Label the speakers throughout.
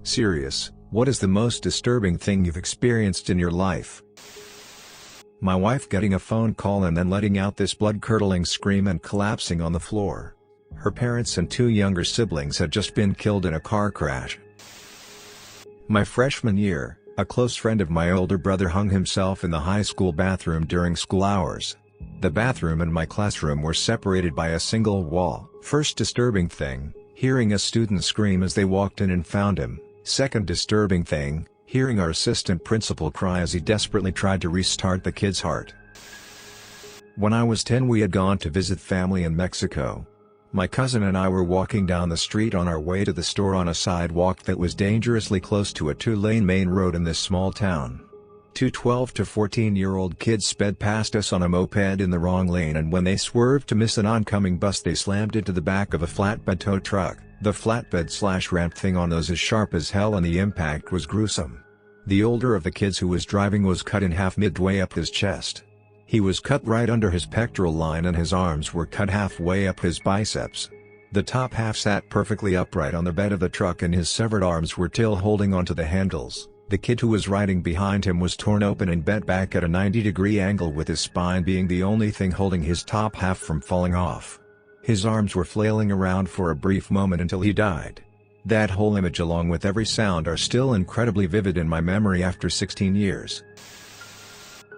Speaker 1: Serious, what is the most disturbing thing you've experienced in your life? My wife getting a phone call and then letting out this blood-curdling scream and collapsing on the floor. Her parents and 2 younger siblings had just been killed in a car crash. My freshman year, a close friend of my older brother hung himself in the high school bathroom during school hours. The bathroom and my classroom were separated by a single wall. First disturbing thing, hearing a student scream as they walked in and found him. Second disturbing thing, hearing our assistant principal cry as he desperately tried to restart the kid's heart. When I was 10, we had gone to visit family in Mexico. My cousin and I were walking down the street on our way to the store on a sidewalk that was dangerously close to a 2-lane main road in this small town. 2 12 to 14-year-old kids sped past us on a moped in the wrong lane, and when they swerved to miss an oncoming bus, they slammed into the back of a flatbed tow truck. The flatbed/ramp thing on those is sharp as hell and the impact was gruesome. The older of the kids who was driving was cut in half midway up his chest. He was cut right under his pectoral line and his arms were cut halfway up his biceps. The top half sat perfectly upright on the bed of the truck and his severed arms were still holding onto the handles. The kid who was riding behind him was torn open and bent back at a 90-degree angle, with his spine being the only thing holding his top half from falling off. His arms were flailing around for a brief moment until he died. That whole image along with every sound are still incredibly vivid in my memory after 16 years.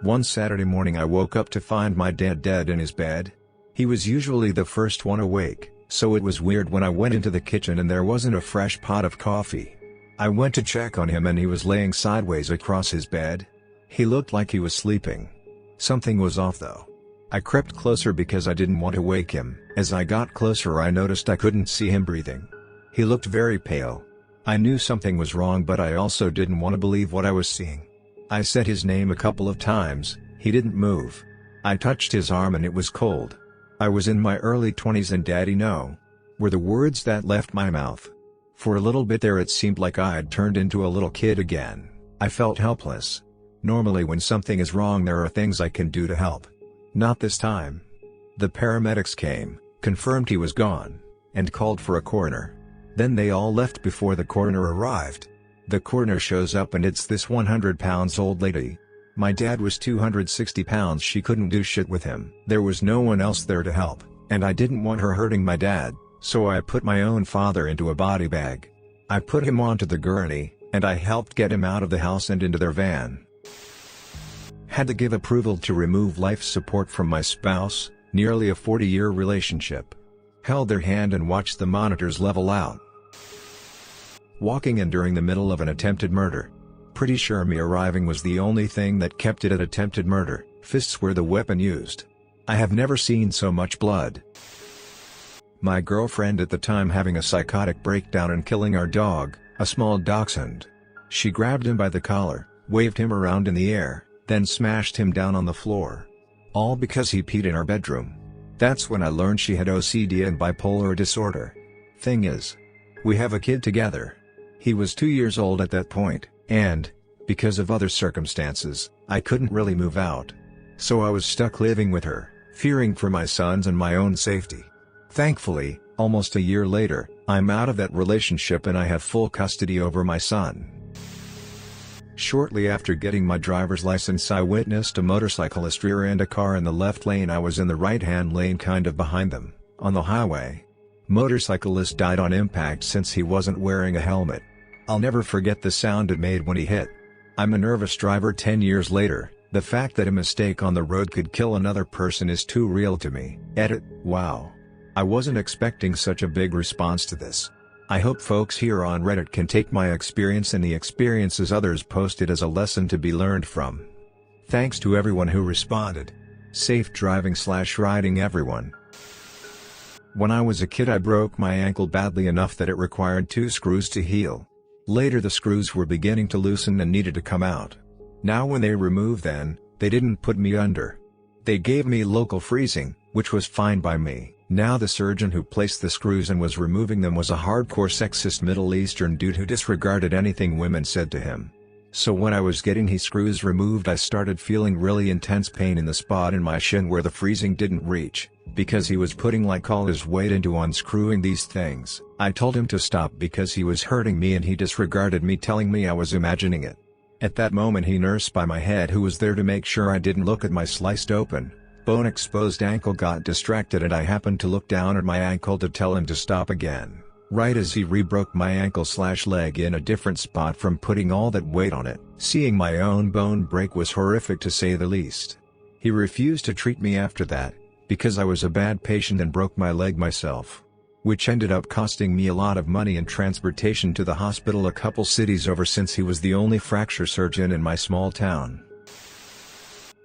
Speaker 1: One Saturday morning I woke up to find my dad dead in his bed. He was usually the first one awake, so it was weird when I went into the kitchen and there wasn't a fresh pot of coffee. I went to check on him and he was laying sideways across his bed. He looked like he was sleeping. Something was off though. I crept closer because I didn't want to wake him. As I got closer I noticed I couldn't see him breathing. He looked very pale. I knew something was wrong, but I also didn't want to believe what I was seeing. I said his name a couple of times. He didn't move. I touched his arm and it was cold. I was in my early 20s and "Daddy, no," were the words that left my mouth. For a little bit there it seemed like I had turned into a little kid again. I felt helpless. Normally when something is wrong there are things I can do to help. Not this time. The paramedics came, confirmed he was gone, and called for a coroner. Then they all left before the coroner arrived. The coroner shows up and it's this 100-pound old lady. My dad was 260 pounds. She couldn't do shit with him. There was no one else there to help, and I didn't want her hurting my dad, so I put my own father into a body bag. I put him onto the gurney, and I helped get him out of the house and into their van. Had to give approval to remove life support from my spouse, nearly a 40-year relationship. Held their hand and watched the monitors level out. Walking in during the middle of an attempted murder. Pretty sure me arriving was the only thing that kept it at attempted murder. Fists were the weapon used. I have never seen so much blood. My girlfriend at the time having a psychotic breakdown and killing our dog, a small dachshund. She grabbed him by the collar, waved him around in the air, then smashed him down on the floor. All because he peed in our bedroom. That's when I learned she had OCD and bipolar disorder. Thing is, we have a kid together. He was 2 years old at that point, and, because of other circumstances, I couldn't really move out. So I was stuck living with her, fearing for my son's and my own safety. Thankfully, almost a year later, I'm out of that relationship and I have full custody over my son. Shortly after getting my driver's license, I witnessed a motorcyclist rear-end a car in the left lane. I was in the right-hand lane, kind of behind them, on the highway. Motorcyclist died on impact since he wasn't wearing a helmet. I'll never forget the sound it made when he hit. I'm a nervous driver 10 years later. The fact that a mistake on the road could kill another person is too real to me. Edit, wow. I wasn't expecting such a big response to this. I hope folks here on Reddit can take my experience and the experiences others posted as a lesson to be learned from. Thanks to everyone who responded. Safe driving/riding everyone. When I was a kid I broke my ankle badly enough that it required 2 screws to heal. Later the screws were beginning to loosen and needed to come out. Now when they removed them, they didn't put me under. They gave me local freezing, which was fine by me. Now the surgeon who placed the screws and was removing them was a hardcore sexist Middle Eastern dude who disregarded anything women said to him. So when I was getting his screws removed, I started feeling really intense pain in the spot in my shin where the freezing didn't reach, because he was putting like all his weight into unscrewing these things. I told him to stop because he was hurting me, and he disregarded me, telling me I was imagining it. At that moment he nursed by my head, who was there to make sure I didn't look at my sliced open, bone exposed ankle, got distracted, and I happened to look down at my ankle to tell him to stop again, right as he re-broke my ankle/leg in a different spot from putting all that weight on it. Seeing my own bone break was horrific, to say the least. He refused to treat me after that, because I was a bad patient and broke my leg myself, which ended up costing me a lot of money and transportation to the hospital a couple cities over, since he was the only fracture surgeon in my small town.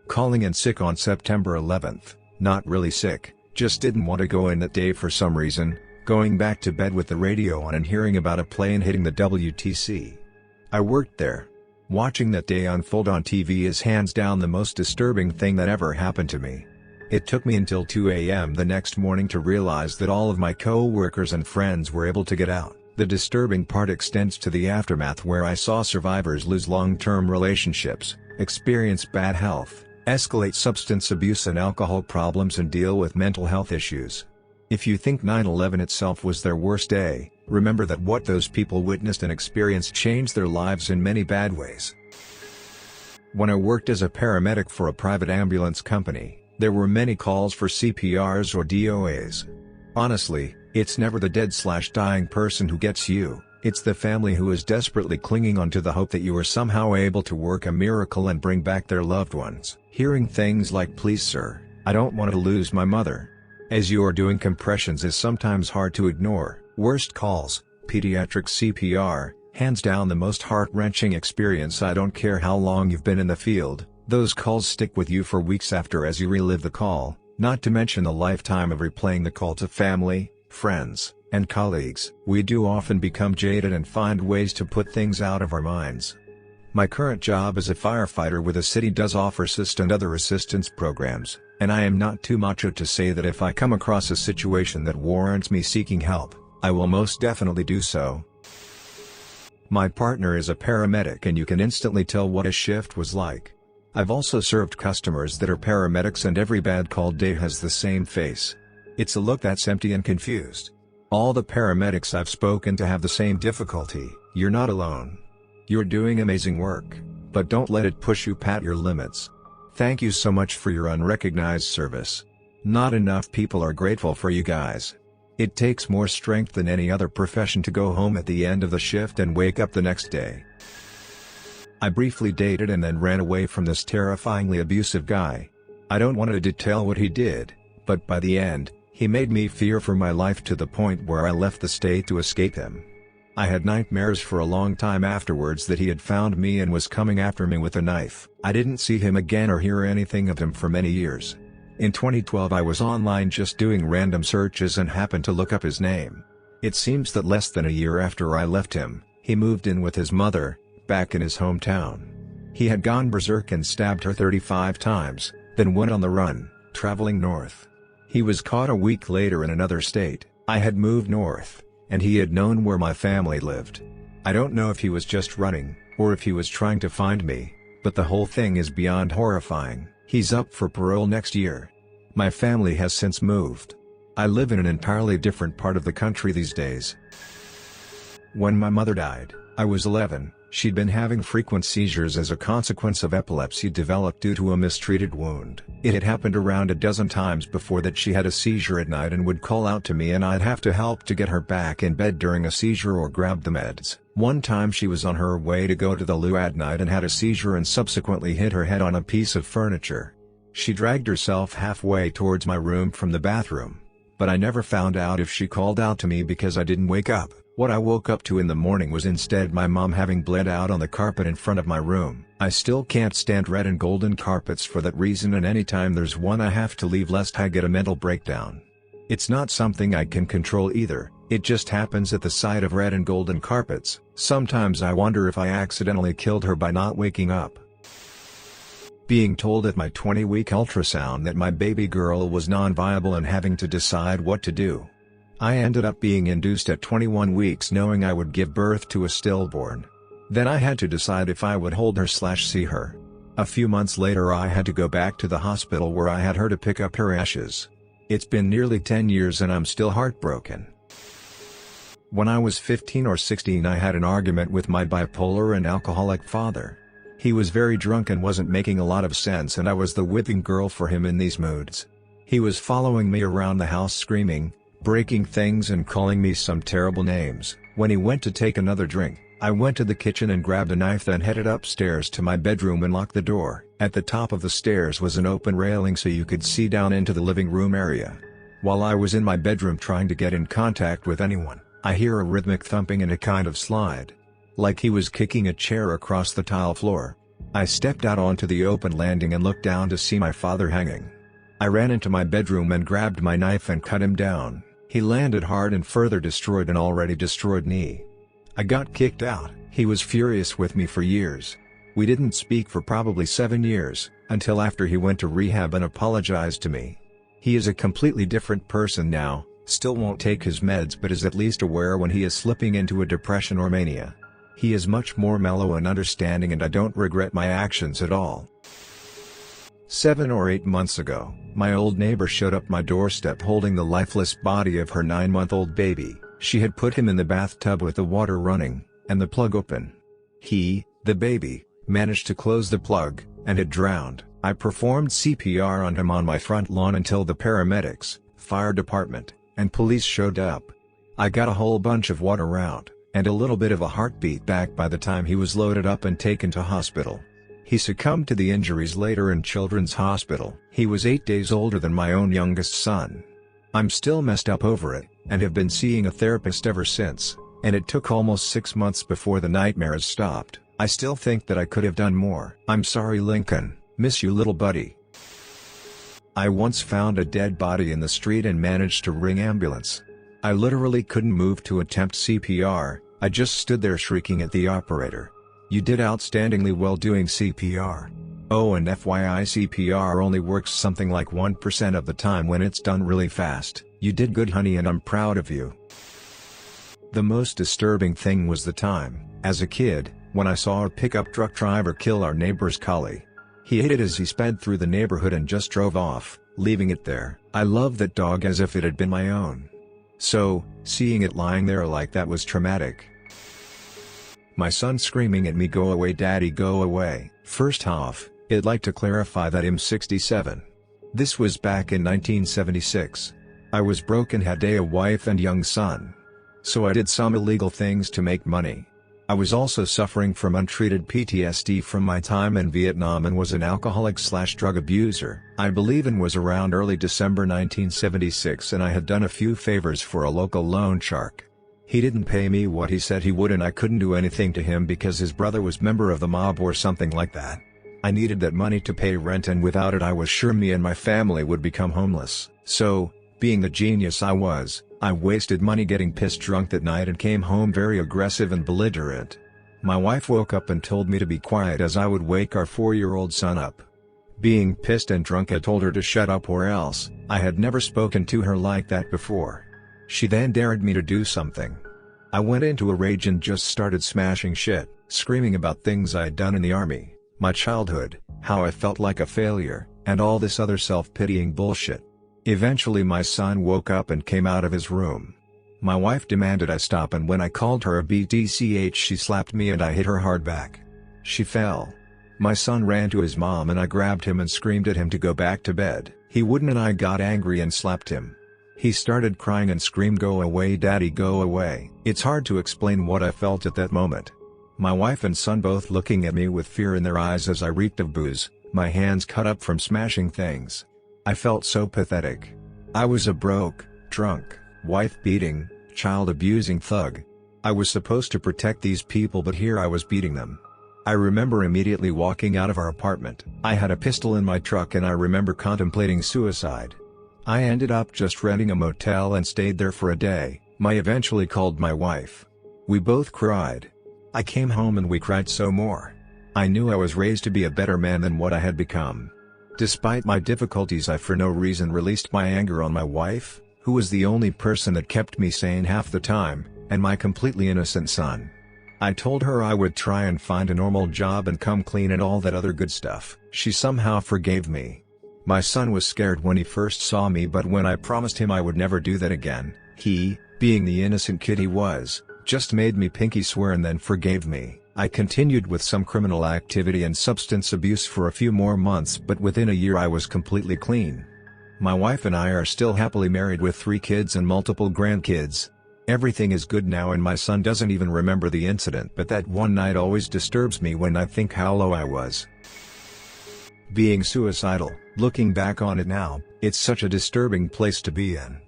Speaker 1: Calling in sick on September 11th, not really sick, just didn't want to go in that day for some reason, going back to bed with the radio on and hearing about a plane hitting the WTC. I worked there. Watching that day unfold on TV is hands down the most disturbing thing that ever happened to me. It took me until 2 a.m. the next morning to realize that all of my co-workers and friends were able to get out. The disturbing part extends to the aftermath, where I saw survivors lose long-term relationships, experience bad health, escalate substance abuse and alcohol problems, and deal with mental health issues. If you think 9/11 itself was their worst day, remember that what those people witnessed and experienced changed their lives in many bad ways. When I worked as a paramedic for a private ambulance company, there were many calls for CPRs or DOAs. Honestly, it's never the dead/dying person who gets you, it's the family who is desperately clinging on to the hope that you are somehow able to work a miracle and bring back their loved ones. Hearing things like, "Please sir, I don't want to lose my mother," as you are doing compressions is sometimes hard to ignore. Worst calls, pediatric CPR, hands down the most heart-wrenching experience. I don't care how long you've been in the field, those calls stick with you for weeks after as you relive the call, not to mention the lifetime of replaying the call to family, friends, and colleagues. We do often become jaded and find ways to put things out of our minds. My current job as a firefighter with a city does offer SIST and other assistance programs, and I am not too macho to say that if I come across a situation that warrants me seeking help, I will most definitely do so. My partner is a paramedic, and you can instantly tell what a shift was like. I've also served customers that are paramedics, and every bad call day has the same face. It's a look that's empty and confused. All the paramedics I've spoken to have the same difficulty. You're not alone. You're doing amazing work, but don't let it push you past your limits. Thank you so much for your unrecognized service. Not enough people are grateful for you guys. It takes more strength than any other profession to go home at the end of the shift and wake up the next day. I briefly dated and then ran away from this terrifyingly abusive guy. I don't want to detail what he did, but by the end, he made me fear for my life to the point where I left the state to escape him. I had nightmares for a long time afterwards that he had found me and was coming after me with a knife. I didn't see him again or hear anything of him for many years. In 2012 I was online just doing random searches and happened to look up his name. It seems that less than a year after I left him, he moved in with his mother, back in his hometown. He had gone berserk and stabbed her 35 times, then went on the run, traveling north. He was caught a week later in another state. I had moved north, and he had known where my family lived. I don't know if he was just running, or if he was trying to find me, but the whole thing is beyond horrifying. He's up for parole next year. My family has since moved. I live in an entirely different part of the country these days. When my mother died, I was 11. She'd been having frequent seizures as a consequence of epilepsy developed due to a mistreated wound. It had happened around a dozen times before that she had a seizure at night and would call out to me, and I'd have to help to get her back in bed during a seizure or grab the meds. One time she was on her way to go to the loo at night and had a seizure and subsequently hit her head on a piece of furniture. She dragged herself halfway towards my room from the bathroom, but I never found out if she called out to me because I didn't wake up. What I woke up to in the morning was instead my mom having bled out on the carpet in front of my room. I still can't stand red and golden carpets for that reason, and anytime there's one I have to leave lest I get a mental breakdown. It's not something I can control either, it just happens at the sight of red and golden carpets. Sometimes I wonder if I accidentally killed her by not waking up. Being told at my 20-week ultrasound that my baby girl was non-viable and having to decide what to do. I ended up being induced at 21 weeks knowing I would give birth to a stillborn. Then I had to decide if I would hold her/see her. A few months later I had to go back to the hospital where I had her to pick up her ashes. It's been nearly 10 years and I'm still heartbroken. When I was 15 or 16 I had an argument with my bipolar and alcoholic father. He was very drunk and wasn't making a lot of sense, and I was the whipping girl for him in these moods. He was following me around the house screaming, breaking things and calling me some terrible names. When he went to take another drink, I went to the kitchen and grabbed a knife, then headed upstairs to my bedroom and locked the door. At the top of the stairs was an open railing so you could see down into the living room area. While I was in my bedroom trying to get in contact with anyone, I hear a rhythmic thumping and a kind of slide. Like he was kicking a chair across the tile floor. I stepped out onto the open landing and looked down to see my father hanging. I ran into my bedroom and grabbed my knife and cut him down. He landed hard and further destroyed an already destroyed knee. I got kicked out. He was furious with me for years. We didn't speak for probably 7 years, until after he went to rehab and apologized to me. He is a completely different person now, still won't take his meds but is at least aware when he is slipping into a depression or mania. He is much more mellow and understanding, and I don't regret my actions at all. 7 or 8 months ago, my old neighbor showed up my doorstep holding the lifeless body of her 9-month-old baby. She had put him in the bathtub with the water running, and the plug open. He, the baby, managed to close the plug, and had drowned. I performed CPR on him on my front lawn until the paramedics, fire department, and police showed up. I got a whole bunch of water out, and a little bit of a heartbeat back by the time he was loaded up and taken to hospital. He succumbed to the injuries later in Children's Hospital. He was 8 days older than my own youngest son. I'm still messed up over it, and have been seeing a therapist ever since, and it took almost 6 months before the nightmares stopped. I still think that I could have done more. I'm sorry, Lincoln. Miss you, little buddy. I once found a dead body in the street and managed to ring ambulance. I literally couldn't move to attempt CPR, I just stood there shrieking at the operator. You did outstandingly well doing CPR. Oh, and FYI, CPR only works something like 1% of the time when it's done really fast. You did good, honey, and I'm proud of you. The most disturbing thing was the time, as a kid, when I saw a pickup truck driver kill our neighbor's collie. He ate it as he sped through the neighborhood and just drove off, leaving it there. I loved that dog as if it had been my own. So, seeing it lying there like that was traumatic. My son screaming at me, "Go away, daddy, go away." First off, I'd like to clarify that I'm 67. This was back in 1976. I was broke and had a wife and young son. So I did some illegal things to make money. I was also suffering from untreated PTSD from my time in Vietnam and was an alcoholic/drug abuser. I believe it was around early December 1976 and I had done a few favors for a local loan shark. He didn't pay me what he said he would and I couldn't do anything to him because his brother was member of the mob or something like that. I needed that money to pay rent, and without it I was sure me and my family would become homeless. So, being the genius I was, I wasted money getting pissed drunk that night and came home very aggressive and belligerent. My wife woke up and told me to be quiet as I would wake our 4-year-old son up. Being pissed and drunk, I told her to shut up or else. I had never spoken to her like that before. She then dared me to do something. I went into a rage and just started smashing shit, screaming about things I had done in the army, my childhood, how I felt like a failure, and all this other self-pitying bullshit. Eventually my son woke up and came out of his room. My wife demanded I stop, and when I called her a BTCH she slapped me and I hit her hard back. She fell. My son ran to his mom and I grabbed him and screamed at him to go back to bed. He wouldn't and I got angry and slapped him. He started crying and screamed, "Go away, daddy, go away." It's hard to explain what I felt at that moment. My wife and son both looking at me with fear in their eyes as I reeked of booze, my hands cut up from smashing things. I felt so pathetic. I was a broke, drunk, wife-beating, child-abusing thug. I was supposed to protect these people, but here I was beating them. I remember immediately walking out of our apartment. I had a pistol in my truck and I remember contemplating suicide. I ended up just renting a motel and stayed there for a day. I eventually called my wife. We both cried. I came home and we cried so more. I knew I was raised to be a better man than what I had become. Despite my difficulties, I for no reason released my anger on my wife, who was the only person that kept me sane half the time, and my completely innocent son. I told her I would try and find a normal job and come clean and all that other good stuff. She somehow forgave me. My son was scared when he first saw me, but when I promised him I would never do that again, he, being the innocent kid he was, just made me pinky swear and then forgave me. I continued with some criminal activity and substance abuse for a few more months, but within a year I was completely clean. My wife and I are still happily married with 3 kids and multiple grandkids. Everything is good now and my son doesn't even remember the incident, but that one night always disturbs me when I think how low I was. Being suicidal, looking back on it now, it's such a disturbing place to be in.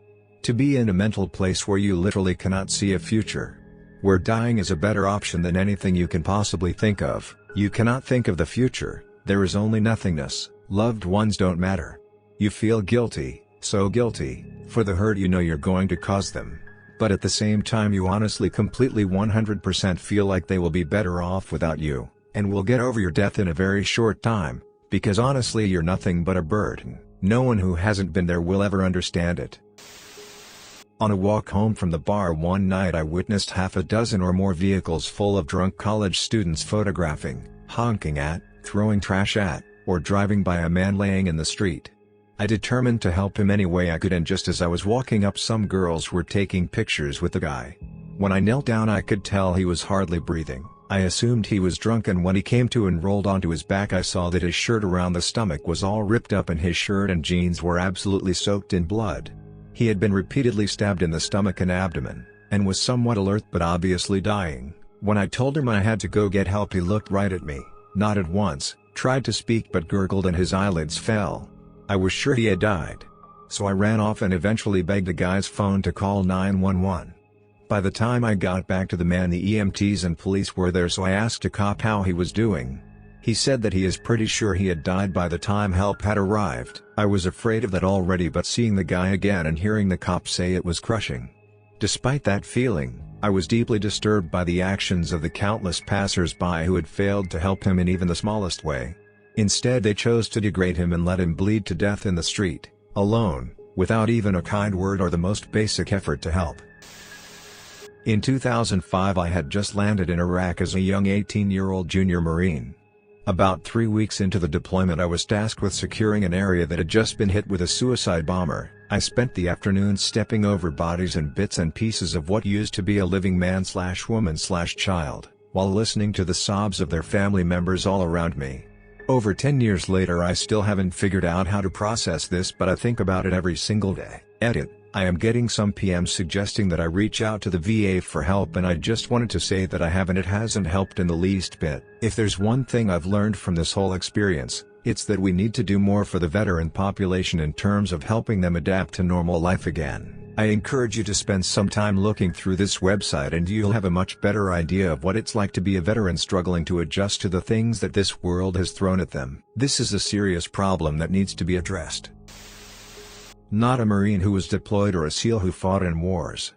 Speaker 1: To be in a mental place where you literally cannot see a future. Where dying is a better option than anything you can possibly think of. You cannot think of the future, there is only nothingness, loved ones don't matter. You feel guilty, so guilty, for the hurt you know you're going to cause them. But at the same time you honestly completely 100% feel like they will be better off without you, and will get over your death in a very short time, because honestly you're nothing but a burden. No one who hasn't been there will ever understand it. On a walk home from the bar one night I witnessed half a dozen or more vehicles full of drunk college students photographing, honking at, throwing trash at, or driving by a man laying in the street. I determined to help him any way I could, and just as I was walking up some girls were taking pictures with the guy. When I knelt down I could tell he was hardly breathing. I assumed he was drunk, and when he came to and rolled onto his back I saw that his shirt around the stomach was all ripped up and his shirt and jeans were absolutely soaked in blood. He had been repeatedly stabbed in the stomach and abdomen, and was somewhat alert but obviously dying. When I told him I had to go get help he looked right at me, nodded once, tried to speak but gurgled and his eyelids fell. I was sure he had died. So I ran off and eventually begged the guy's phone to call 911. By the time I got back to the man the EMTs and police were there, so I asked a cop how he was doing. He said that he is pretty sure he had died by the time help had arrived. I was afraid of that already, but seeing the guy again and hearing the cop say it was crushing. Despite that feeling, I was deeply disturbed by the actions of the countless passers-by who had failed to help him in even the smallest way. Instead they chose to degrade him and let him bleed to death in the street, alone, without even a kind word or the most basic effort to help. In 2005 I had just landed in Iraq as a young 18-year-old junior Marine. About 3 weeks into the deployment I was tasked with securing an area that had just been hit with a suicide bomber. I spent the afternoon stepping over bodies and bits and pieces of what used to be a living man/woman/child, while listening to the sobs of their family members all around me. Over 10 years later I still haven't figured out how to process this, but I think about it every single day. Edit. I am getting some PMs suggesting that I reach out to the VA for help, and I just wanted to say that I haven't. It hasn't helped in the least bit. If there's one thing I've learned from this whole experience, it's that we need to do more for the veteran population in terms of helping them adapt to normal life again. I encourage you to spend some time looking through this website and you'll have a much better idea of what it's like to be a veteran struggling to adjust to the things that this world has thrown at them. This is a serious problem that needs to be addressed. Not a Marine who was deployed or a SEAL who fought in wars.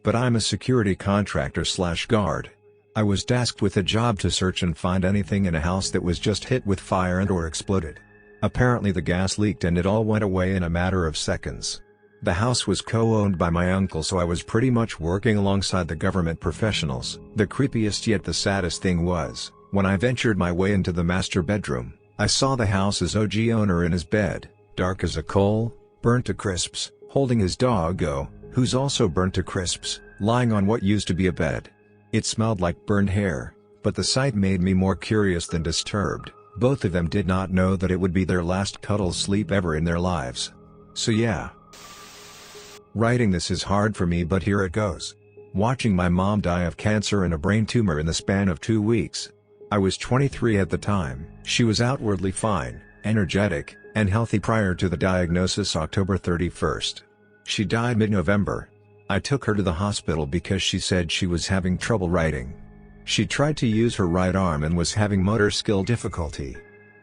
Speaker 1: But I'm a security contractor/guard. I was tasked with a job to search and find anything in a house that was just hit with fire and or exploded. Apparently the gas leaked and it all went away in a matter of seconds. The house was co-owned by my uncle, so I was pretty much working alongside the government professionals. The creepiest yet the saddest thing was, when I ventured my way into the master bedroom, I saw the house's OG owner in his bed, dark as a coal, burnt to crisps, holding his doggo, who's also burnt to crisps, lying on what used to be a bed. It smelled like burned hair, but the sight made me more curious than disturbed. Both of them did not know that it would be their last cuddle sleep ever in their lives. So yeah. Writing this is hard for me, but here it goes. Watching my mom die of cancer and a brain tumor in the span of 2 weeks. I was 23 at the time. She was outwardly fine, energetic, and healthy prior to the diagnosis October 31st. She died mid-November. I took her to the hospital because she said she was having trouble writing. She tried to use her right arm and was having motor skill difficulty.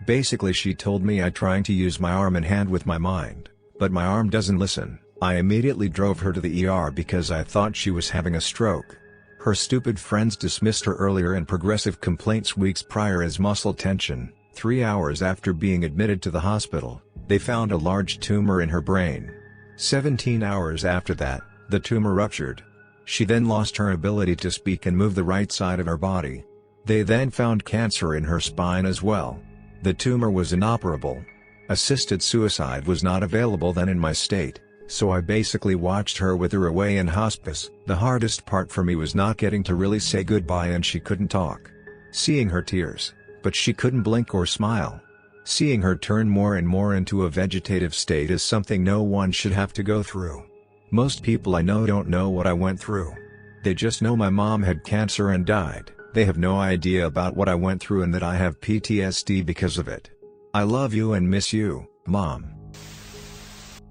Speaker 1: Basically she told me I trying to use my arm and hand with my mind, but my arm doesn't listen. I immediately drove her to the ER because I thought she was having a stroke. Her stupid friends dismissed her earlier and progressive complaints weeks prior as muscle tension. 3 hours after being admitted to the hospital, they found a large tumor in her brain. 17 hours after that, the tumor ruptured. She then lost her ability to speak and move the right side of her body. They then found cancer in her spine as well. The tumor was inoperable. Assisted suicide was not available then in my state, so I basically watched her wither away in hospice. The hardest part for me was not getting to really say goodbye, and she couldn't talk. Seeing her tears, but she couldn't blink or smile. Seeing her turn more and more into a vegetative state is something no one should have to go through. Most people I know don't know what I went through. They just know my mom had cancer and died. They have no idea about what I went through and that I have PTSD because of it. I love you and miss you, Mom.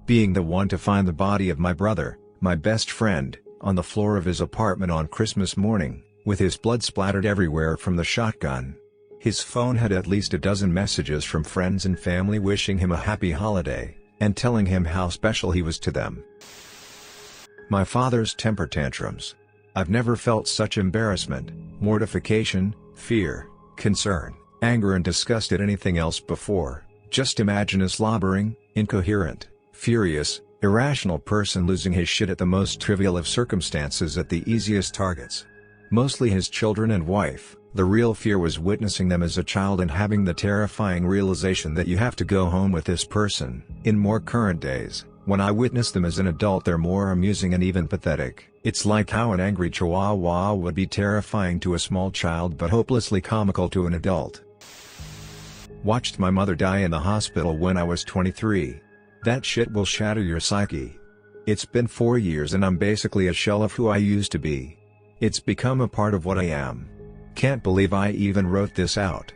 Speaker 1: Being the one to find the body of my brother, my best friend, on the floor of his apartment on Christmas morning, with his blood splattered everywhere from the shotgun. His phone had at least a dozen messages from friends and family wishing him a happy holiday, and telling him how special he was to them. My father's temper tantrums. I've never felt such embarrassment, mortification, fear, concern, anger and disgust at anything else before. Just imagine a slobbering, incoherent, furious, irrational person losing his shit at the most trivial of circumstances at the easiest targets. Mostly his children and wife. The real fear was witnessing them as a child and having the terrifying realization that you have to go home with this person. In more current days, when I witness them as an adult, they're more amusing and even pathetic. It's like how an angry chihuahua would be terrifying to a small child but hopelessly comical to an adult. Watched my mother die in the hospital when I was 23. That shit will shatter your psyche. It's been 4 years and I'm basically a shell of who I used to be. It's become a part of what I am. Can't believe I even wrote this out.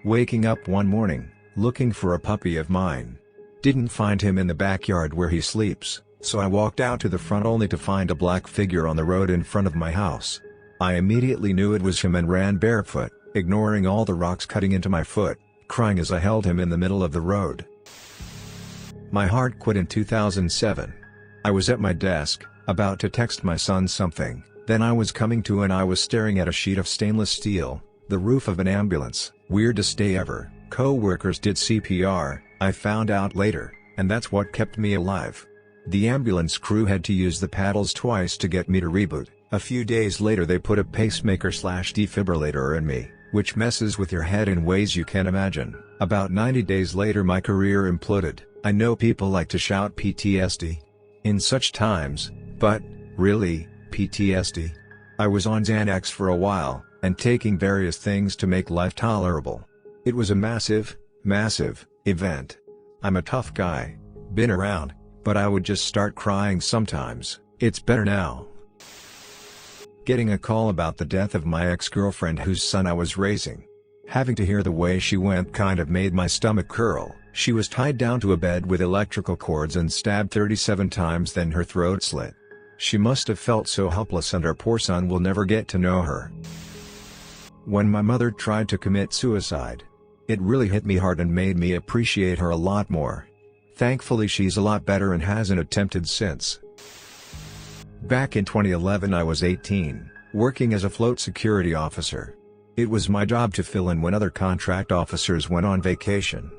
Speaker 1: Waking up one morning, looking for a puppy of mine. Didn't find him in the backyard where he sleeps, so I walked out to the front only to find a black figure on the road in front of my house. I immediately knew it was him and ran barefoot, ignoring all the rocks cutting into my foot, crying as I held him in the middle of the road. My heart quit in 2007. I was at my desk, about to text my son something, then I was coming to and I was staring at a sheet of stainless steel, the roof of an ambulance. Weirdest day ever. Co-workers did CPR, I found out later, and that's what kept me alive. The ambulance crew had to use the paddles twice to get me to reboot. A few days later they put a pacemaker/defibrillator in me, which messes with your head in ways you can't imagine. About 90 days later my career imploded. I know people like to shout PTSD in such times, but, really, PTSD? I was on Xanax for a while, and taking various things to make life tolerable. It was a massive event. I'm a tough guy, been around, but I would just start crying sometimes. It's better now. Getting a call about the death of my ex-girlfriend whose son I was raising. Having to hear the way she went kind of made my stomach curl. She was tied down to a bed with electrical cords and stabbed 37 times, then her throat slit. She must have felt so helpless, and our poor son will never get to know her. When my mother tried to commit suicide, it really hit me hard and made me appreciate her a lot more. Thankfully she's a lot better and hasn't attempted since. Back in 2011 I was 18, working as a float security officer. It was my job to fill in when other contract officers went on vacation.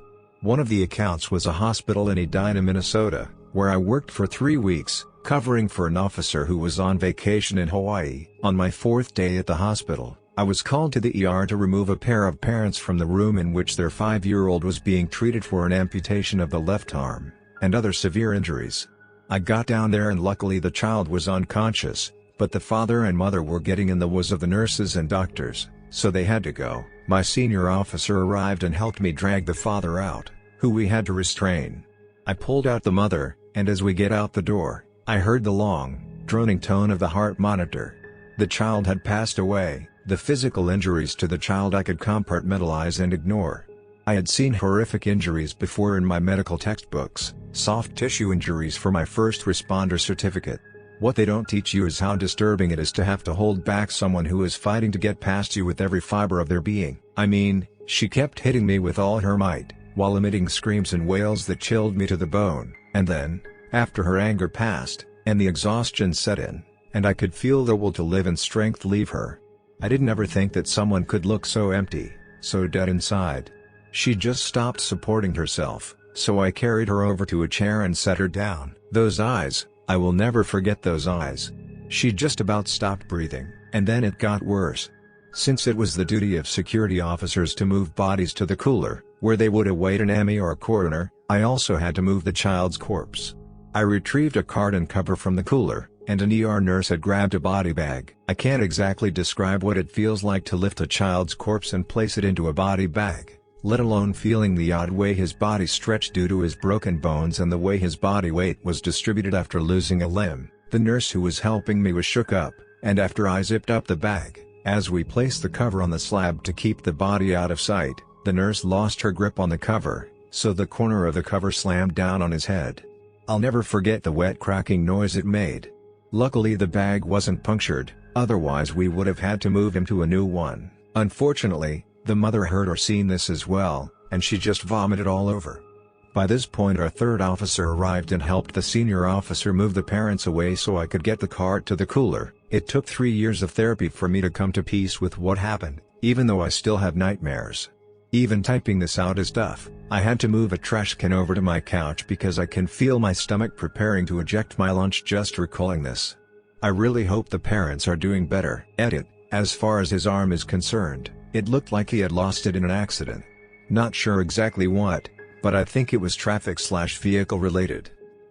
Speaker 1: One of the accounts was a hospital in Edina, Minnesota, where I worked for 3 weeks, covering for an officer who was on vacation in Hawaii. On my 4th day at the hospital, I was called to the ER to remove a pair of parents from the room in which their 5-year-old was being treated for an amputation of the left arm, and other severe injuries. I got down there and luckily the child was unconscious, but the father and mother were getting in the way of the nurses and doctors, so they had to go. My senior officer arrived and helped me drag the father out, who we had to restrain. I pulled out the mother, and as we get out the door, I heard the long, droning tone of the heart monitor. The child had passed away. The physical injuries to the child I could compartmentalize and ignore. I had seen horrific injuries before in my medical textbooks, soft tissue injuries for my first responder certificate. What they don't teach you is how disturbing it is to have to hold back someone who is fighting to get past you with every fiber of their being. I mean, she kept hitting me with all her might, while emitting screams and wails that chilled me to the bone, and then, after her anger passed, and the exhaustion set in, and I could feel the will to live and strength leave her. I didn't ever think that someone could look so empty, so dead inside. She just stopped supporting herself, so I carried her over to a chair and set her down. Those eyes, I will never forget those eyes. She just about stopped breathing, and then it got worse. Since it was the duty of security officers to move bodies to the cooler, where they would await an ME or a coroner, I also had to move the child's corpse. I retrieved a carton cover from the cooler, and an ER nurse had grabbed a body bag. I can't exactly describe what it feels like to lift a child's corpse and place it into a body bag, let alone feeling the odd way his body stretched due to his broken bones and the way his body weight was distributed after losing a limb. The nurse who was helping me was shook up, and after I zipped up the bag, as we placed the cover on the slab to keep the body out of sight, the nurse lost her grip on the cover, so the corner of the cover slammed down on his head. I'll never forget the wet cracking noise it made. Luckily the bag wasn't punctured, otherwise we would have had to move him to a new one. Unfortunately, the mother heard or seen this as well, and she just vomited all over. By this point our third officer arrived and helped the senior officer move the parents away so I could get the cart to the cooler. It took 3 years of therapy for me to come to peace with what happened, even though I still have nightmares. Even typing this out is tough. I had to move a trash can over to my couch because I can feel my stomach preparing to eject my lunch just recalling this. I really hope the parents are doing better. Edit. As far as his arm is concerned, it looked like he had lost it in an accident. Not sure exactly what, but I think it was traffic/vehicle related.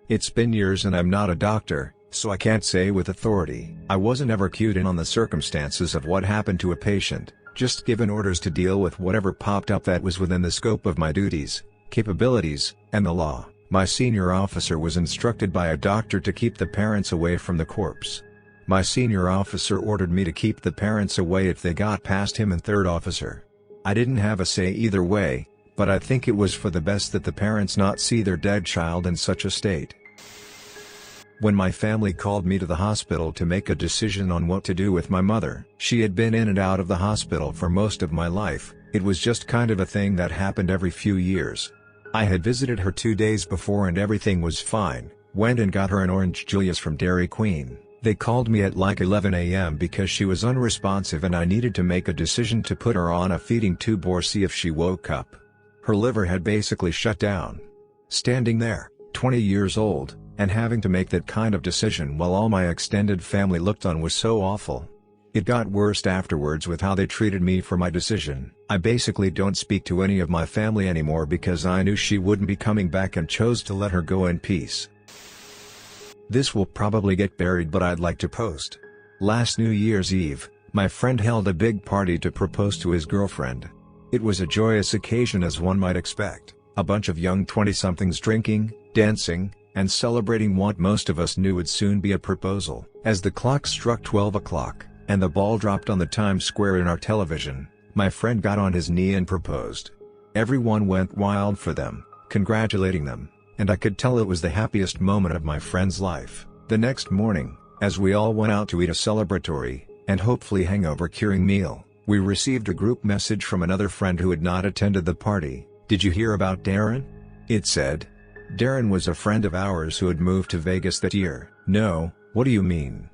Speaker 1: It's been years and I'm not a doctor, so I can't say with authority. I wasn't ever cued in on the circumstances of what happened to a patient, just given orders to deal with whatever popped up that was within the scope of my duties, capabilities, and the law. My senior officer was instructed by a doctor to keep the parents away from the corpse. My senior officer ordered me to keep the parents away if they got past him and third officer. I didn't have a say either way, but I think it was for the best that the parents not see their dead child in such a state. When my family called me to the hospital to make a decision on what to do with my mother, she had been in and out of the hospital for most of my life. It was just kind of a thing that happened every few years. I had visited her 2 days before and everything was fine, went and got her an orange Julius from Dairy Queen. They called me at like 11 a.m. because she was unresponsive and I needed to make a decision to put her on a feeding tube or see if she woke up. Her liver had basically shut down. Standing there, 20 years old, and having to make that kind of decision while all my extended family looked on was so awful. It got worse afterwards with how they treated me for my decision. I basically don't speak to any of my family anymore because I knew she wouldn't be coming back and chose to let her go in peace. This will probably get buried but I'd like to post. Last New Year's Eve, my friend held a big party to propose to his girlfriend. It was a joyous occasion as one might expect, a bunch of young 20-somethings drinking, dancing, and celebrating what most of us knew would soon be a proposal. As the clock struck 12 o'clock, and the ball dropped on the Times Square in our television, my friend got on his knee and proposed. Everyone went wild for them, congratulating them, and I could tell it was the happiest moment of my friend's life. The next morning, as we all went out to eat a celebratory, and hopefully hangover-curing meal, we received a group message from another friend who had not attended the party. "Did you hear about Darren?" It said. Darren was a friend of ours who had moved to Vegas that year. "No, what do you mean?"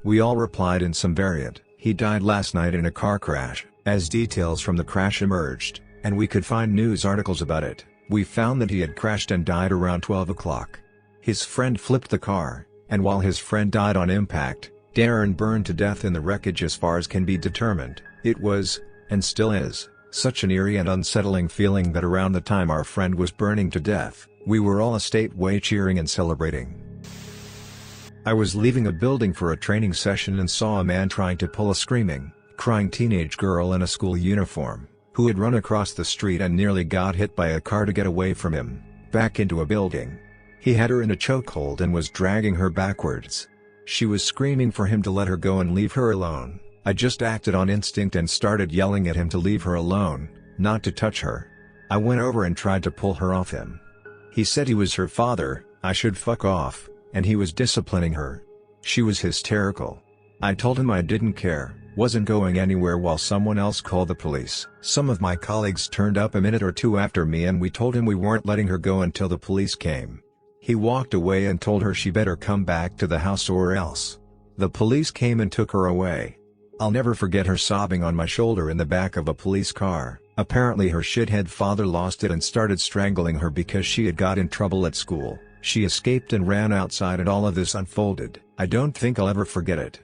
Speaker 1: We all replied in some variant. "He died last night in a car crash." As details from the crash emerged, and we could find news articles about it, we found that he had crashed and died around 12 o'clock. His friend flipped the car, and while his friend died on impact, Darren burned to death in the wreckage as far as can be determined. It was, and still is, such an eerie and unsettling feeling that around the time our friend was burning to death, we were all a statewide cheering and celebrating. I was leaving a building for a training session and saw a man trying to pull a screaming, crying teenage girl in a school uniform, who had run across the street and nearly got hit by a car to get away from him, back into a building. He had her in a chokehold and was dragging her backwards. She was screaming for him to let her go and leave her alone. I just acted on instinct and started yelling at him to leave her alone, not to touch her. I went over and tried to pull her off him. He said he was her father, I should fuck off, and he was disciplining her. She was hysterical. I told him I didn't care, wasn't going anywhere while someone else called the police. Some of my colleagues turned up a minute or two after me and we told him we weren't letting her go until the police came. He walked away and told her she better come back to the house or else. The police came and took her away. I'll never forget her sobbing on my shoulder in the back of a police car. Apparently her shithead father lost it and started strangling her because she had got in trouble at school. She escaped and ran outside and all of this unfolded. I don't think I'll ever forget it.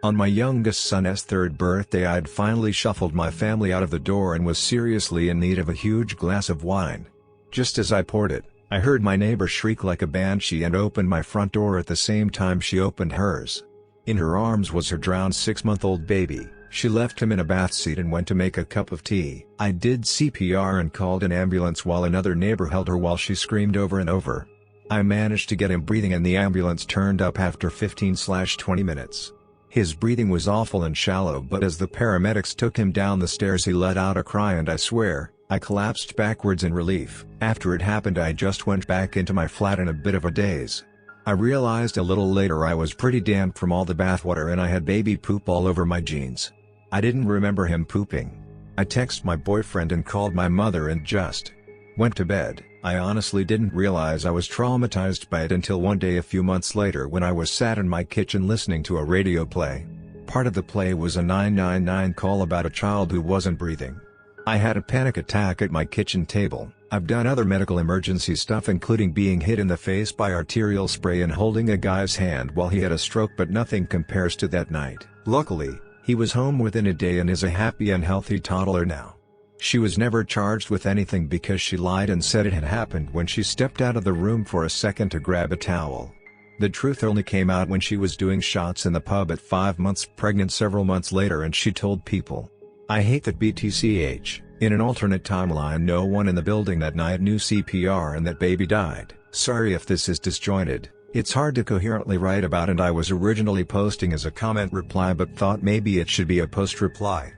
Speaker 1: On my youngest son's 3rd birthday, I had finally shuffled my family out of the door and was seriously in need of a huge glass of wine. Just as I poured it, I heard my neighbor shriek like a banshee and opened my front door at the same time she opened hers. In her arms was her drowned 6-month-old baby. She left him in a bath seat and went to make a cup of tea. I did CPR and called an ambulance while another neighbor held her while she screamed over and over. I managed to get him breathing and the ambulance turned up after 15-20 minutes. His breathing was awful and shallow, but as the paramedics took him down the stairs he let out a cry and I swear, I collapsed backwards in relief. After it happened I just went back into my flat in a bit of a daze. I realized a little later I was pretty damp from all the bathwater and I had baby poop all over my jeans. I didn't remember him pooping. I texted my boyfriend and called my mother and just went to bed. I honestly didn't realize I was traumatized by it until one day a few months later when I was sat in my kitchen listening to a radio play. Part of the play was a 999 call about a child who wasn't breathing. I had a panic attack at my kitchen table. I've done other medical emergency stuff including being hit in the face by arterial spray and holding a guy's hand while he had a stroke, but nothing compares to that night. Luckily, he was home within a day and is a happy and healthy toddler now. She was never charged with anything because she lied and said it had happened when she stepped out of the room for a second to grab a towel. The truth only came out when she was doing shots in the pub at 5 months pregnant several months later and she told people. I hate that BTCH, in an alternate timeline no one in the building that night knew CPR and that baby died. Sorry if this is disjointed, it's hard to coherently write about and I was originally posting as a comment reply but thought maybe it should be a post reply.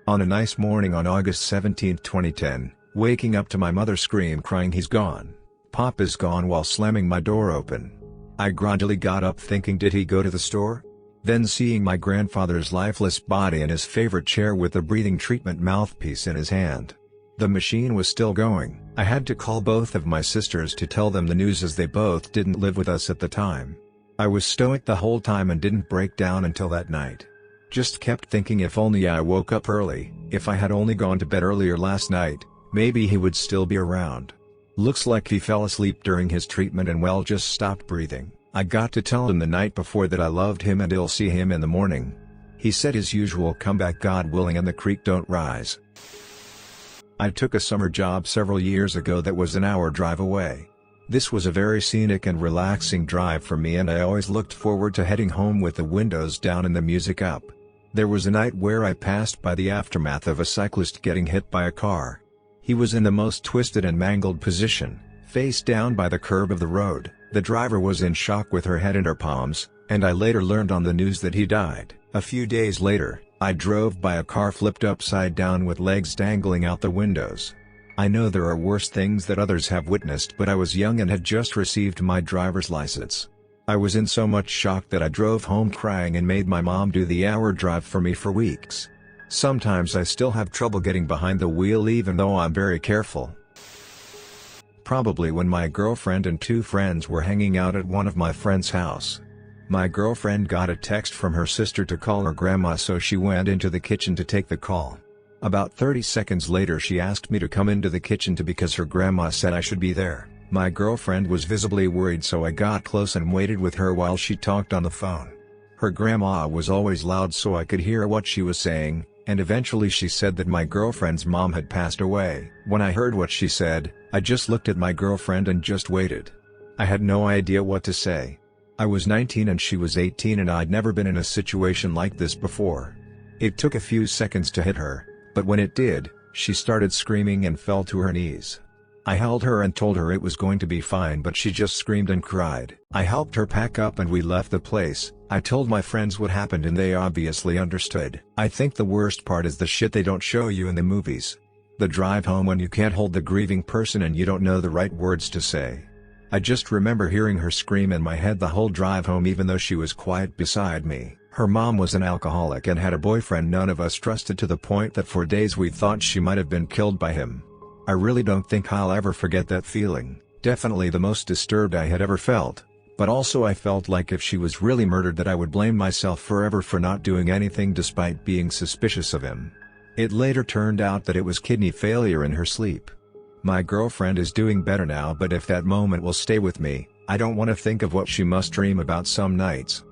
Speaker 1: On a nice morning on August 17, 2010, waking up to my mother scream crying he's gone. Pop is gone while slamming my door open. I groggily got up thinking did he go to the store? Then seeing my grandfather's lifeless body in his favorite chair with the breathing treatment mouthpiece in his hand. The machine was still going. I had to call both of my sisters to tell them the news as they both didn't live with us at the time. I was stoic the whole time and didn't break down until that night. Just kept thinking if only I woke up early, if I had only gone to bed earlier last night, maybe he would still be around. Looks like he fell asleep during his treatment and well just stopped breathing. I got to tell him the night before that I loved him and I'll see him in the morning. He said his usual comeback God willing and the creek don't rise. I took a summer job several years ago that was an hour drive away. This was a very scenic and relaxing drive for me and I always looked forward to heading home with the windows down and the music up. There was a night where I passed by the aftermath of a cyclist getting hit by a car. He was in the most twisted and mangled position, face down by the curb of the road. The driver was in shock with her head in her palms, and I later learned on the news that he died. A few days later, I drove by a car flipped upside down with legs dangling out the windows. I know there are worse things that others have witnessed, but I was young and had just received my driver's license. I was in so much shock that I drove home crying and made my mom do the hour drive for me for weeks. Sometimes I still have trouble getting behind the wheel even though I'm very careful. Probably when my girlfriend and 2 friends were hanging out at one of my friend's house. My girlfriend got a text from her sister to call her grandma, so she went into the kitchen to take the call. About 30 seconds later she asked me to come into the kitchen because her grandma said I should be there. My girlfriend was visibly worried, so I got close and waited with her while she talked on the phone. Her grandma was always loud so I could hear what she was saying, and eventually she said that my girlfriend's mom had passed away. When I heard what she said, I just looked at my girlfriend and just waited. I had no idea what to say. I was 19 and she was 18 and I'd never been in a situation like this before. It took a few seconds to hit her, but when it did, she started screaming and fell to her knees. I held her and told her it was going to be fine, but she just screamed and cried. I helped her pack up and we left the place. I told my friends what happened and they obviously understood. I think the worst part is the shit they don't show you in the movies. The drive home when you can't hold the grieving person and you don't know the right words to say. I just remember hearing her scream in my head the whole drive home even though she was quiet beside me. Her mom was an alcoholic and had a boyfriend none of us trusted, to the point that for days we thought she might have been killed by him. I really don't think I'll ever forget that feeling. Definitely the most disturbed I had ever felt. But also I felt like if she was really murdered that I would blame myself forever for not doing anything despite being suspicious of him. It later turned out that it was kidney failure in her sleep. My girlfriend is doing better now, but if that moment will stay with me, I don't want to think of what she must dream about some nights.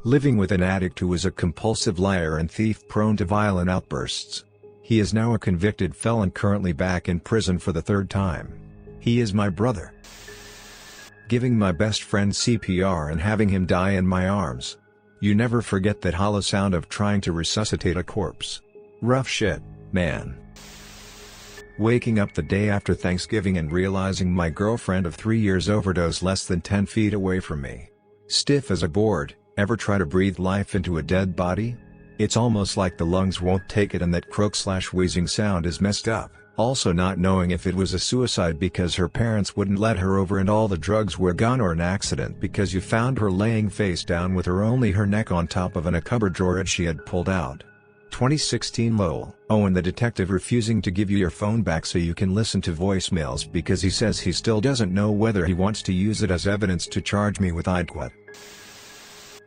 Speaker 1: Living with an addict who is a compulsive liar and thief prone to violent outbursts. He is now a convicted felon currently back in prison for the third time. He is my brother. Giving my best friend CPR and having him die in my arms. You never forget that hollow sound of trying to resuscitate a corpse. Rough shit, man. Waking up the day after Thanksgiving and realizing my girlfriend of 3 years overdosed less than 10 feet away from me. Stiff as a board. Ever try to breathe life into a dead body? It's almost like the lungs won't take it and that croak/wheezing sound is messed up. Also not knowing if it was a suicide because her parents wouldn't let her over and all the drugs were gone, or an accident because you found her laying face down with her neck on top of a cupboard drawer she had pulled out. 2016 lol. Oh, and the detective refusing to give you your phone back so you can listen to voicemails because he says he still doesn't know whether he wants to use it as evidence to charge me with IDQUT.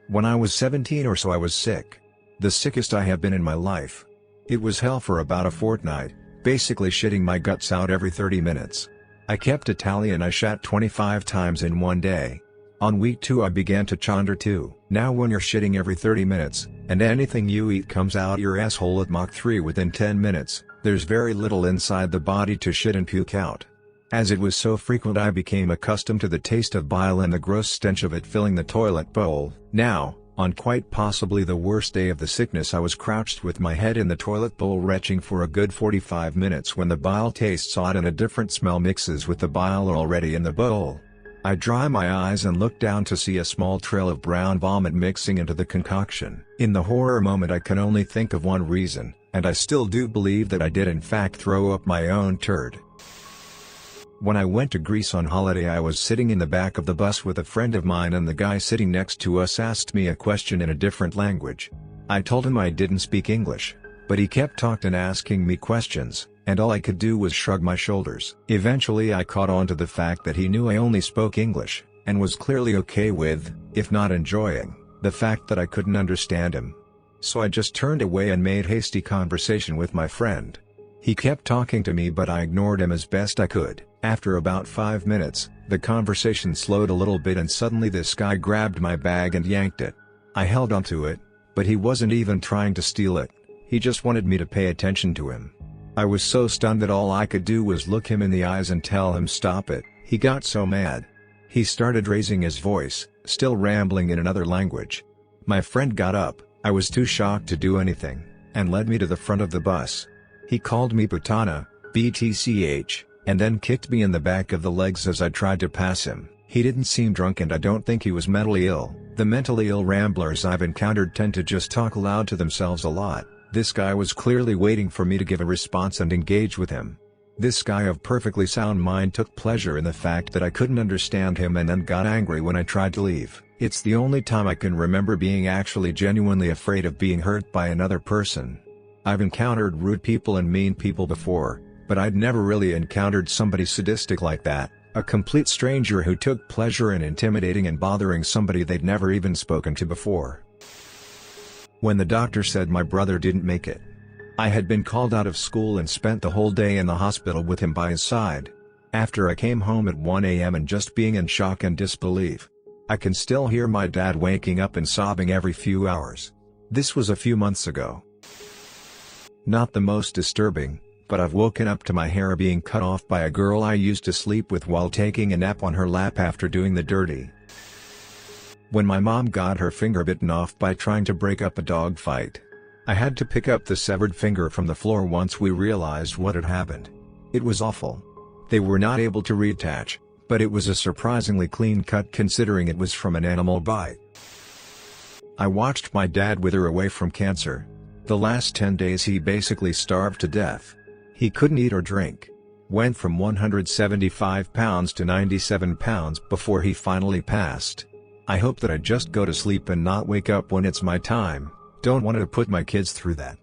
Speaker 1: When I was 17 or so I was sick. The sickest I have been in my life. It was hell for about a fortnight, basically shitting my guts out every 30 minutes. I kept a tally and I shat 25 times in one day. On week 2 I began to chonder too. Now when you're shitting every 30 minutes, and anything you eat comes out your asshole at Mach 3 within 10 minutes, there's very little inside the body to shit and puke out. As it was so frequent I became accustomed to the taste of bile and the gross stench of it filling the toilet bowl. Now, on quite possibly the worst day of the sickness I was crouched with my head in the toilet bowl retching for a good 45 minutes when the bile tastes odd and a different smell mixes with the bile already in the bowl. I dry my eyes and look down to see a small trail of brown vomit mixing into the concoction. In the horror moment I can only think of one reason, and I still do believe that I did in fact throw up my own turd. When I went to Greece on holiday I was sitting in the back of the bus with a friend of mine and the guy sitting next to us asked me a question in a different language. I told him I didn't speak English, but he kept talking and asking me questions, and all I could do was shrug my shoulders. Eventually I caught on to the fact that he knew I only spoke English, and was clearly okay with, if not enjoying, the fact that I couldn't understand him. So I just turned away and made hasty conversation with my friend. He kept talking to me but I ignored him as best I could. After about 5 minutes, the conversation slowed a little bit and suddenly this guy grabbed my bag and yanked it. I held onto it, but he wasn't even trying to steal it, he just wanted me to pay attention to him. I was so stunned that all I could do was look him in the eyes and tell him stop it. He got so mad. He started raising his voice, still rambling in another language. My friend got up, I was too shocked to do anything, and led me to the front of the bus. He called me putana, BTCH. And then kicked me in the back of the legs as I tried to pass him. He didn't seem drunk and I don't think he was mentally ill. The mentally ill ramblers I've encountered tend to just talk loud to themselves a lot. This guy was clearly waiting for me to give a response and engage with him. This guy of perfectly sound mind took pleasure in the fact that I couldn't understand him and then got angry when I tried to leave. It's the only time I can remember being actually genuinely afraid of being hurt by another person. I've encountered rude people and mean people before, but I'd never really encountered somebody sadistic like that, a complete stranger who took pleasure in intimidating and bothering somebody they'd never even spoken to before. When the doctor said my brother didn't make it, I had been called out of school and spent the whole day in the hospital with him by his side. After I came home at 1 a.m. and just being in shock and disbelief. I can still hear my dad waking up and sobbing every few hours. This was a few months ago. Not the most disturbing, but I've woken up to my hair being cut off by a girl I used to sleep with while taking a nap on her lap after doing the dirty. When my mom got her finger bitten off by trying to break up a dog fight. I had to pick up the severed finger from the floor once we realized what had happened. It was awful. They were not able to reattach, but it was a surprisingly clean cut considering it was from an animal bite. I watched my dad wither away from cancer. The last 10 days he basically starved to death. He couldn't eat or drink. Went from 175 pounds to 97 pounds before he finally passed. I hope that I just go to sleep and not wake up when it's my time. Don't want to put my kids through that.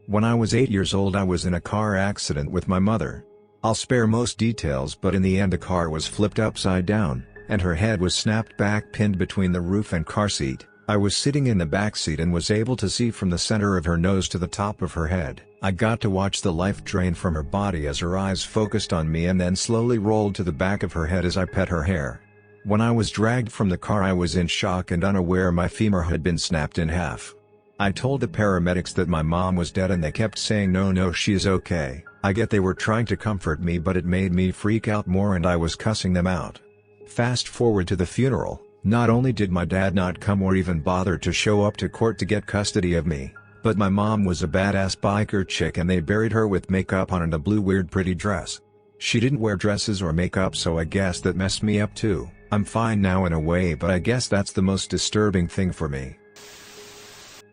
Speaker 1: When I was 8 years old I was in a car accident with my mother. I'll spare most details but in the end the car was flipped upside down, and her head was snapped back pinned between the roof and car seat. I was sitting in the back seat and was able to see from the center of her nose to the top of her head. I got to watch the life drain from her body as her eyes focused on me and then slowly rolled to the back of her head as I pet her hair. When I was dragged from the car, I was in shock and unaware my femur had been snapped in half. I told the paramedics that my mom was dead and they kept saying no, she is okay. I get they were trying to comfort me, but it made me freak out more and I was cussing them out. Fast forward to the funeral, not only did my dad not come or even bother to show up to court to get custody of me, but my mom was a badass biker chick and they buried her with makeup on and a blue weird pretty dress. She didn't wear dresses or makeup, so I guess that messed me up too. I'm fine now in a way, but I guess that's the most disturbing thing for me.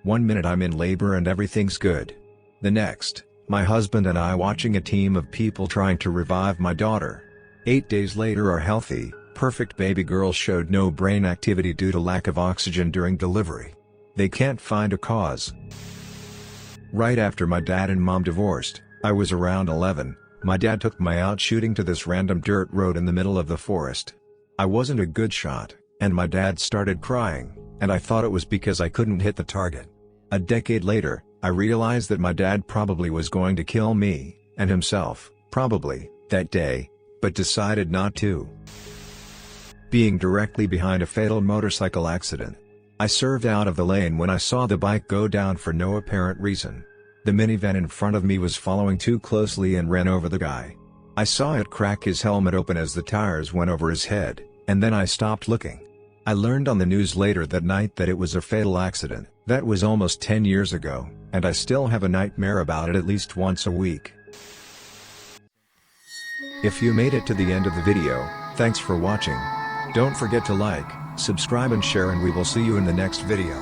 Speaker 1: One minute I'm in labor and everything's good. The next, my husband and I watching a team of people trying to revive my daughter. 8 days later, our healthy, perfect baby girl showed no brain activity due to lack of oxygen during delivery. They can't find a cause. Right after my dad and mom divorced, I was around 11, my dad took me out shooting to this random dirt road in the middle of the forest. I wasn't a good shot, and my dad started crying, and I thought it was because I couldn't hit the target. A decade later, I realized that my dad probably was going to kill me, and himself, probably, that day, but decided not to. Being directly behind a fatal motorcycle accident. I swerved out of the lane when I saw the bike go down for no apparent reason. The minivan in front of me was following too closely and ran over the guy. I saw it crack his helmet open as the tires went over his head, and then I stopped looking. I learned on the news later that night that it was a fatal accident. That was almost 10 years ago, and I still have a nightmare about it at least once a week. If you made it to the end of the video, thanks for watching. Don't forget to like, subscribe and share, and we will see you in the next video.